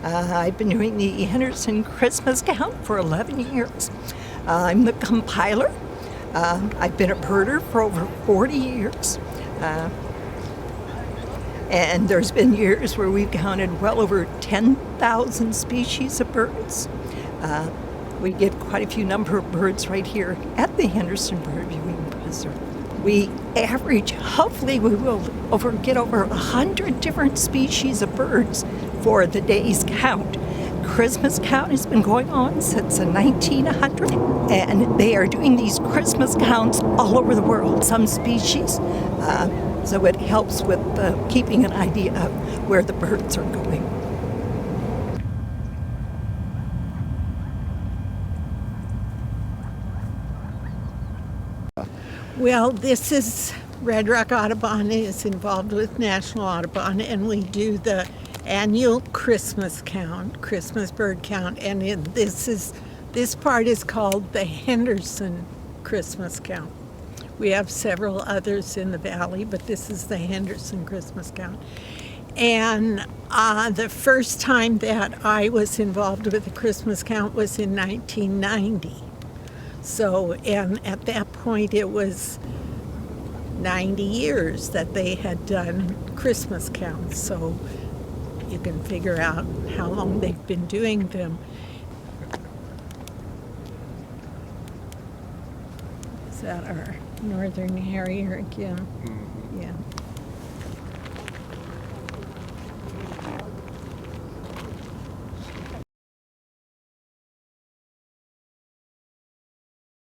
I've been doing the Henderson Christmas count for 11 years. I'm the compiler. I've been a birder for over 40 years. And there's been years where we've counted well over 10,000 species of birds. We get quite a few number of birds right here at the Henderson Bird Viewing Preserve. We average, hopefully we will get over 100 different species of birds for the day's count. Christmas count has been going on since 1900, and they are doing these Christmas counts all over the world, some species. So it helps with keeping an idea of where the birds are going. Well, this is Red Rock Audubon is involved with National Audubon, and we do the annual Christmas count, Christmas bird count, and this part is called the Henderson Christmas count. We have several others in the valley, but this is the Henderson Christmas count. And the first time that I was involved with the Christmas count was in 1990. So, and at that point it was 90 years that they had done Christmas counts. So you can figure out how long they've been doing them. Is that our northern harrier again? Mm-hmm. Yeah.